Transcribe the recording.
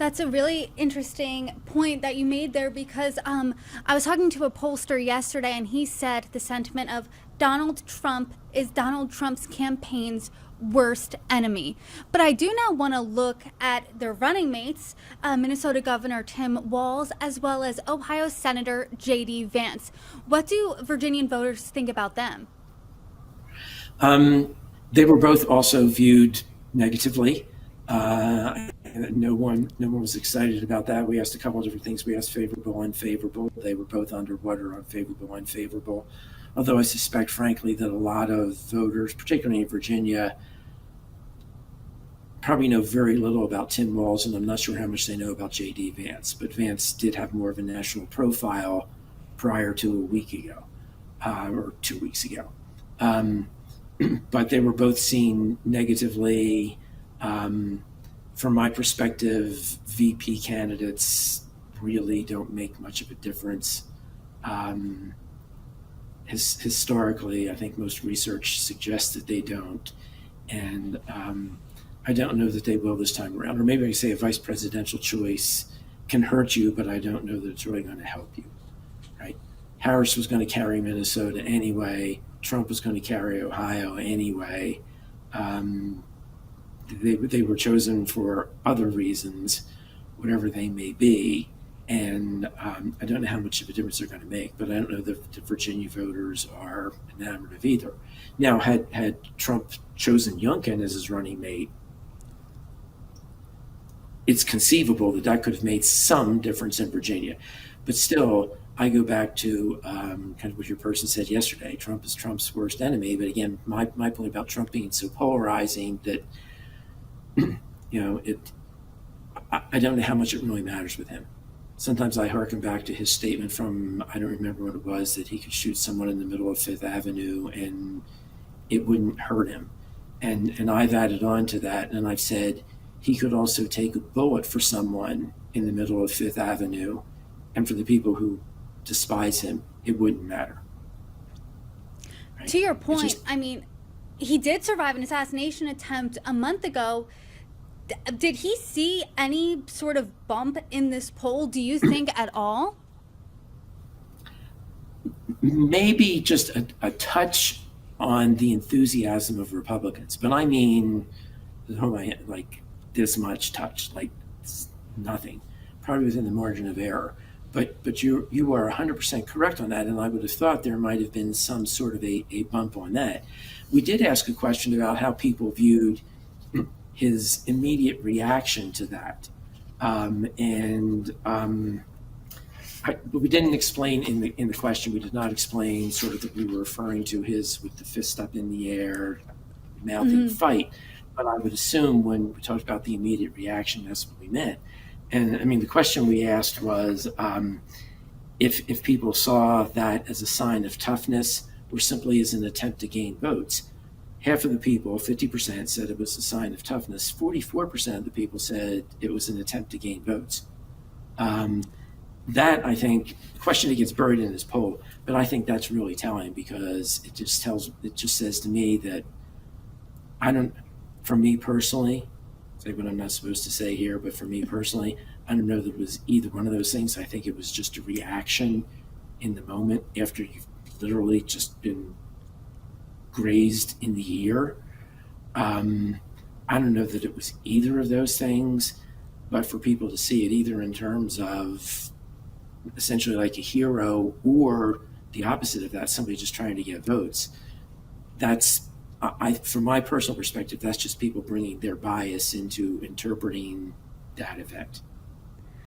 That's a really interesting point that you made there because I was talking to a pollster yesterday and he said the sentiment of Donald Trump is Donald Trump's campaign's worst enemy. But I do now want to look at their running mates, Minnesota Governor Tim Walz, as well as Ohio Senator J.D. Vance. What do Virginian voters think about them? They were both also viewed negatively. No one was excited about that. We asked a couple of different things. We asked favorable, unfavorable. They were both underwater on favorable, unfavorable. Although I suspect, frankly, that a lot of voters, particularly in Virginia, probably know very little about Tim Walz, and I'm not sure how much they know about J.D. Vance. But Vance did have more of a national profile prior to a week ago, or 2 weeks ago. But they were both seen negatively. From my perspective, VP candidates really don't make much of a difference. Historically, I think most research suggests that they don't. And I don't know that they will this time around. Or maybe I say a vice presidential choice can hurt you, but I don't know that it's really going to help you, right? Harris was going to carry Minnesota anyway. Trump was going to carry Ohio anyway. They were chosen for other reasons, whatever they may be. And I don't know how much of a difference they're going to make, but I don't know that the Virginia voters are enamored of either. Now, had Trump chosen Youngkin as his running mate, it's conceivable that that could have made some difference in Virginia. But still, I go back to kind of what your person said yesterday. Trump is Trump's worst enemy. But again, my point about Trump being so polarizing that, I don't know how much it really matters with him. Sometimes I hearken back to his statement from, I don't remember what it was, that he could shoot someone in the middle of Fifth Avenue and it wouldn't hurt him. And I've added on to that, and I've said he could also take a bullet for someone in the middle of Fifth Avenue, and for the people who despise him, it wouldn't matter. Right? To your point, he did survive an assassination attempt a month ago. Did he see any sort of bump in this poll, do you think, at all? Maybe just a touch on the enthusiasm of Republicans. But I mean, like this much touch, like nothing, probably within the margin of error. But you are 100% correct on that, and I would have thought there might have been some sort of a bump on that. We did ask a question about how people viewed his immediate reaction to that. But we didn't explain in the question, we did not explain sort of that we were referring to his with the fist up in the air, mouthing fight. But I would assume when we talked about the immediate reaction, that's what we meant. And I mean, the question we asked was if people saw that as a sign of toughness or simply as an attempt to gain votes. Half of the people, 50%, said it was a sign of toughness. 44% of the people said it was an attempt to gain votes. That, I think, the question that gets buried in this poll, but I think that's really telling because it just says to me that for me personally, say what I'm not supposed to say here, but for me personally, I don't know that it was either one of those things. I think it was just a reaction in the moment after you've literally just been grazed in the ear. I don't know that it was either of those things, but for people to see it either in terms of essentially like a hero or the opposite of that, somebody just trying to get votes, that's, from my personal perspective, that's just people bringing their bias into interpreting that event.